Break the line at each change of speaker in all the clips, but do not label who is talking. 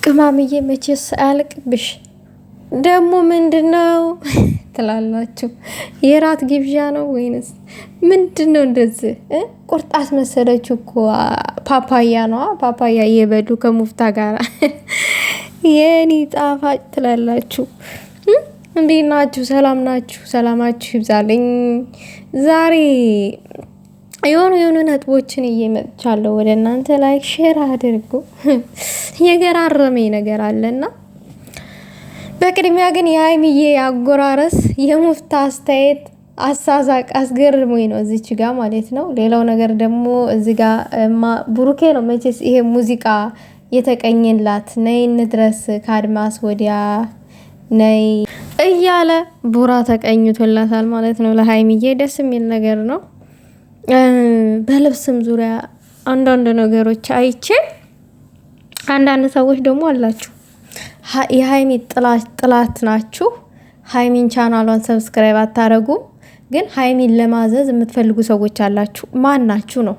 ቅማምዬ መቼስ አያልቅብሽ። ደግሞ ምንድነው ትላላችሁ? የራት ግብዣ ነው ወይንስ ምንድነው? እንደዚህ ቁርጣት መሰለችው እኮ ፓፓያ ነው። ፓፓያ እየበሉ ከሙፍታ ጋር የኔ ጣፋጭ ትላላችሁ። እንዴት ናችሁ? ሰላም ናችሁ? ሰላማችሁ ይብዛልኝ። ዛሬ የሆኑ ነጥቦችን እየመጥቻለሁ ወደ እናንተ። ላይክ ሼር አድርጉ። የገራረመኝ ነገር አለና በቅድሚያ ግን የሀይሚዬ አጎራረስ የሙፍታ አስተያየት አሳዛቅ አስገርሞኝ ነው እዚች ጋር ማለት ነው። ሌላው ነገር ደግሞ እዚህ ጋር ብሩኬ ነው መቼስ ይሄ ሙዚቃ የተቀኘላት ነይ እንድረስ ከአድማስ ወዲያ ነይ እያለ ቡራ ተቀኝቶላታል ማለት ነው ለሀይሚዬ። ደስ የሚል ነገር ነው። በልብስም ዙሪያ አንዳንድ ነገሮች አይቼ አንዳንድ ሰዎች ደግሞ አላችሁ የሀይሚ ጥላት ናችሁ። ሀይሚን ቻናሏን ሰብስክራይብ አታረጉ፣ ግን ሀይሚን ለማዘዝ የምትፈልጉ ሰዎች አላችሁ። ማን ናችሁ ነው?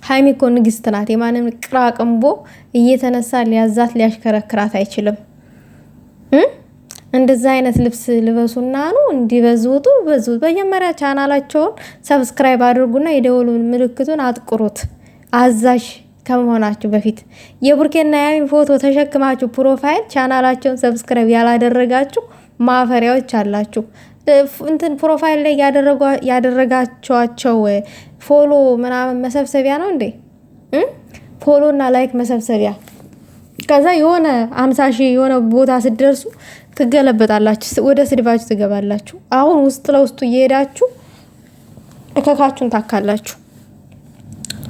ሀይሚ እኮ ንግስት ናት። የማንም ቅራቅንቦ እየተነሳ ሊያዛት ሊያሽከረክራት አይችልም። እንደዛ አይነት ልብስ ልበሱና ነው እንዲበዙቱ በዙ። መጀመሪያ ቻናላቸውን ሰብስክራይብ አድርጉና የደወሉን ምልክቱን አጥቁሩት። አዛዥ ከመሆናችሁ በፊት የቡርኬና የሀይሚ ፎቶ ተሸክማችሁ ፕሮፋይል ቻናላቸውን ሰብስክራይብ ያላደረጋችሁ ማፈሪያዎች አላችሁ። እንትን ፕሮፋይል ላይ ያደረጋቸዋቸው ፎሎ ምናምን መሰብሰቢያ ነው እንዴ? ፎሎ እና ላይክ መሰብሰቢያ። ከዛ የሆነ 50 ሺህ የሆነ ቦታ ስትደርሱ ትገለበጣላችሁ፣ ወደ ስድባችሁ ትገባላችሁ። አሁን ውስጥ ለውስጡ እየሄዳችሁ እከካችሁን ታካላችሁ።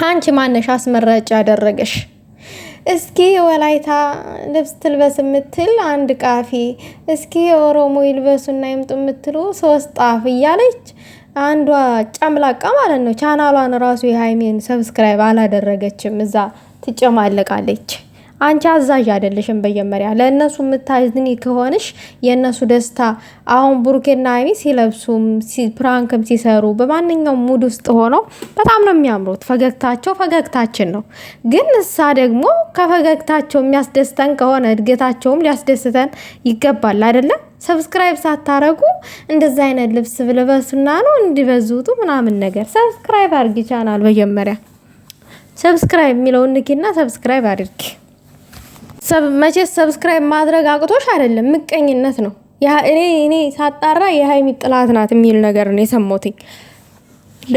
አንቺ ማነሽ አስመራጭ ያደረገሽ? እስኪ ወላይታ ልብስ ትልበስ የምትል አንድ ቃፊ፣ እስኪ ኦሮሞ ይልበሱና ይምጡ የምትሉ 3 ጣፍ እያለች አንዷ ጨምላቃ ማለት ነው ቻናሏን ራሱ የሀይሚን ሰብስክራይብ አላደረገችም። እዛ ትጨማለቃለች። አንቺ አዛዥ አይደለሽም። በመጀመሪያ ለእነሱ የምታዝኒ ከሆንሽ የእነሱ ደስታ አሁን ብሩኬና ሀይሚ ሲለብሱም ፕራንክም ሲሰሩ በማንኛውም ሙድ ውስጥ ሆነው በጣም ነው የሚያምሩት። ፈገግታቸው ፈገግታችን ነው። ግን እሳ ደግሞ ከፈገግታቸው የሚያስደስተን ከሆነ እድገታቸውም ሊያስደስተን ይገባል አይደለም? ሰብስክራይብ ሳታረጉ እንደዛ አይነት ልብስ ብለበሱና ነው እንዲበዙቱ ምናምን ነገር። ሰብስክራይብ አድርጊ ቻናል። መጀመሪያ ሰብስክራይብ የሚለውን ንኪና ሰብስክራይብ አድርጊ። መቼስ ሰብስክራይብ ማድረግ አቅቶሽ አይደለም፣ ምቀኝነት ነው። እኔ ሳጣራ የሀይሚ ጥላት ናት የሚል ነገር ነው የሰማሁት።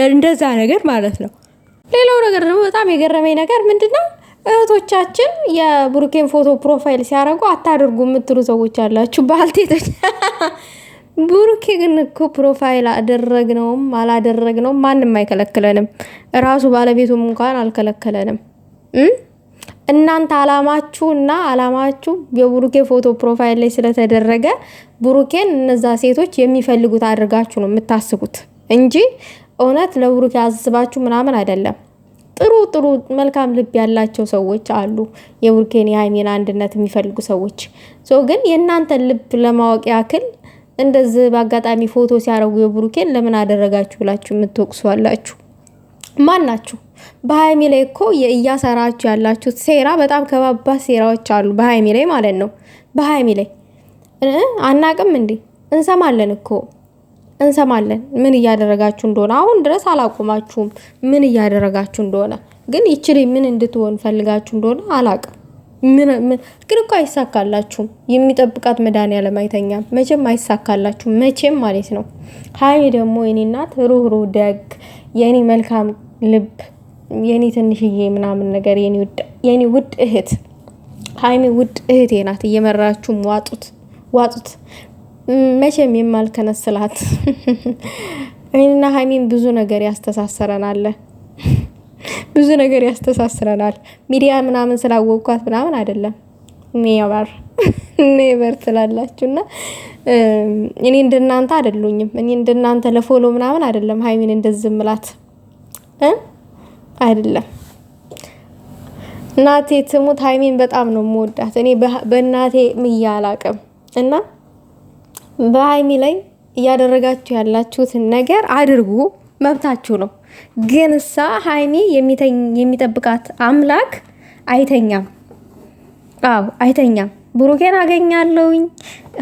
እንደዛ ነገር ማለት ነው። ሌላው ነገር ደግሞ በጣም የገረመኝ ነገር ምንድነው? እህቶቻችን የብሩኬን ፎቶ ፕሮፋይል ሲያደርጉ አታደርጉ የምትሉ ሰዎች አላችሁ፣ ባልቴቶች። ብሩኬ ግን እኮ ፕሮፋይል አደረግነውም አላደረግነውም ማንም አይከለክለንም። ራሱ ባለቤቱም እንኳን አልከለከለንም። እናንተ አላማችሁ የብሩኬ ፎቶ ፕሮፋይል ላይ ስለተደረገ ብሩኬን እነዛ ሴቶች የሚፈልጉት አድርጋችሁ ነው የምታስቡት እንጂ እውነት ለብሩኬ አስባችሁ ምናምን አይደለም። ጥሩ መልካም ልብ ያላቸው ሰዎች አሉ፣ የብሩኬን የሀይሚን አንድነት የሚፈልጉ ሰዎች። ግን የእናንተን ልብ ለማወቅ ያክል እንደዚህ በአጋጣሚ ፎቶ ሲያረጉ የብሩኬን ለምን አደረጋችሁ ብላችሁ የምትወቅሱ አላችሁ። ማን ናችሁ? በሀይሚ ላይ እኮ እያሰራችሁ ያላችሁት ሴራ በጣም ከባባድ ሴራዎች አሉ፣ በሀይሚ ላይ ማለት ነው። በሀይሚ ላይ አናቅም እንዴ? እንሰማለን እኮ እንሰማለን ምን እያደረጋችሁ እንደሆነ። አሁን ድረስ አላቆማችሁም ምን እያደረጋችሁ እንደሆነ። ግን ይችል ምን እንድትሆን ፈልጋችሁ እንደሆነ አላቅም። ግን እኮ አይሳካላችሁም። የሚጠብቃት መድኃኒዓለም አይተኛም። መቼም አይሳካላችሁም፣ መቼም ማለት ነው። ሀይሚ ደግሞ የኔ እናት ሩህሩህ ደግ፣ የኔ መልካም ልብ፣ የኔ ትንሽዬ ምናምን ነገር የኔ ውድ እህት ሀይሚ ውድ እህቴ ናት። እየመራችሁ ዋጡት። መቼም የማልከነስላት እኔና ሀይሚን ብዙ ነገር ያስተሳሰረናል። ብዙ ነገር ያስተሳስረናል። ሚዲያ ምናምን ስላወቅኳት ምናምን አይደለም። ኔቨር ትላላችሁና እኔ እንደናንተ አይደሉኝም። እኔ እንደናንተ ለፎሎ ምናምን አይደለም ሀይሚን እንደዚህ ምላት አይደለም። እናቴ ትሙት ሀይሚን በጣም ነው የምወዳት። እኔ በእናቴ ምያ አላቅም። እና በሀይሚ ላይ እያደረጋችሁ ያላችሁትን ነገር አድርጉ፣ መብታችሁ ነው። ግን እሳ ሀይሚ የሚጠብቃት አምላክ አይተኛም። አዎ አይተኛም። ብሩኬን አገኛለሁኝ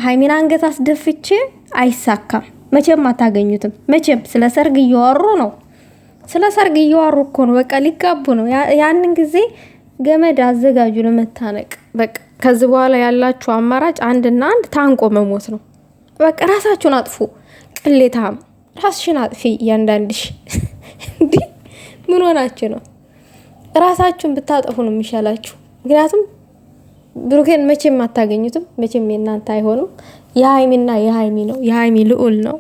ሃይሚን አንገት አስደፍቼ አይሳካም። መቼም አታገኙትም። መቼም ስለ ሰርግ እያወሩ ነው። ስለ ሰርግ እያወሩ እኮ ነው። በቃ ሊጋቡ ነው። ያንን ጊዜ ገመድ አዘጋጁ ለመታነቅ። በቃ ከዚህ በኋላ ያላችሁ አማራጭ አንድና አንድ ታንቆ መሞት ነው። በቃ ራሳችሁን አጥፉ። ቅሌታም ራስሽን አጥፊ። እያንዳንድሽ እንዲህ ምን ሆናችሁ ነው? ራሳችሁን ብታጠፉ ነው የሚሻላችሁ። ምክንያቱም ብሩኬን መቼም አታገኙትም። መቼም የእናንተ አይሆንም። የሃይሚና የሃይሚ ነው። የሃይሚ ልዑል ነው።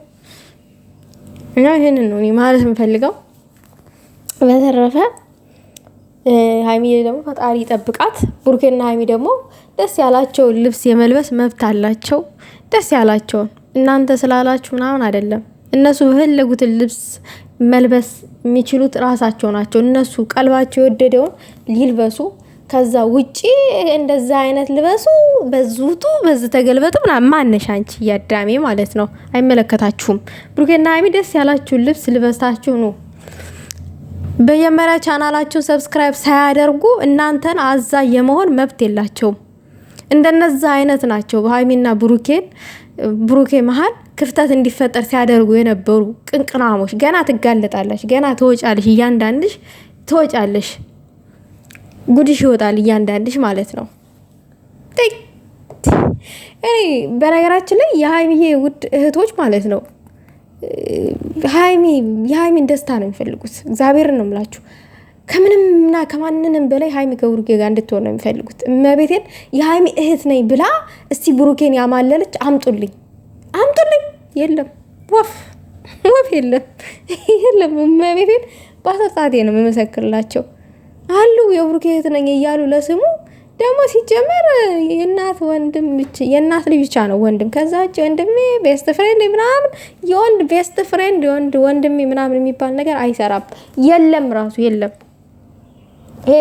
እና ይሄንን ነው እኔ ማለት የምፈልገው። በተረፈ ሃይሚ ደግሞ ፈጣሪ ይጠብቃት። ብሩኬና ሃይሚ ደግሞ ደስ ያላቸውን ልብስ የመልበስ መብት አላቸው። ደስ ያላቸውን እናንተ ስላላችሁ ምናምን አይደለም። እነሱ በፈለጉትን ልብስ መልበስ የሚችሉት ራሳቸው ናቸው። እነሱ ቀልባቸው የወደደውን ሊልበሱ። ከዛ ውጪ እንደዛ አይነት ልበሱ፣ በዙቱ፣ በዝ ተገልበጡ ምናምን ማነሽ አንቺ ያዳሜ ማለት ነው። አይመለከታችሁም። ብሩኬና ሃይሚ ደስ ያላችሁን ልብስ ልበሳችሁ ነው። በየመሪያ ቻናላችሁን ሰብስክራይብ ሳያደርጉ እናንተን አዛ የመሆን መብት የላቸውም። እንደነዛ አይነት ናቸው። በሃይሚና ብሩኬ መሀል ክፍተት እንዲፈጠር ሲያደርጉ የነበሩ ቅንቅናሞች። ገና ትጋለጣለሽ፣ ገና ትወጫለሽ፣ እያንዳንድሽ ትወጫለሽ። ጉድሽ ይወጣል እያንዳንድሽ ማለት ነው። እኔ በነገራችን ላይ የሃይሚዬ ውድ እህቶች ማለት ነው የሃይሚን ደስታ ነው የሚፈልጉት። እግዚአብሔርን ነው የምላችሁ። ከምንምና ከማንንም በላይ ሃይሚ ከብሩኬ ጋር እንድትሆን ነው የሚፈልጉት። እመቤቴን የሃይሚ እህት ነኝ ብላ እስቲ ብሩኬን ያማለለች አምጡልኝ። የለም ወፍ የለም የለም። እመቤቴን በአሰጣቴ ነው የምመሰክርላቸው አሉ። የብሩኬ እህት ነኝ እያሉ ለስሙ ደግሞ ሲጀመር የእናት ልጅ ብቻ ነው ወንድም። ከዛ ውጭ ወንድሜ ቤስት ፍሬንድ ምናምን የወንድ ቤስት ፍሬንድ ወንድሜ ምናምን የሚባል ነገር አይሰራም። የለም ራሱ የለም። ይሄ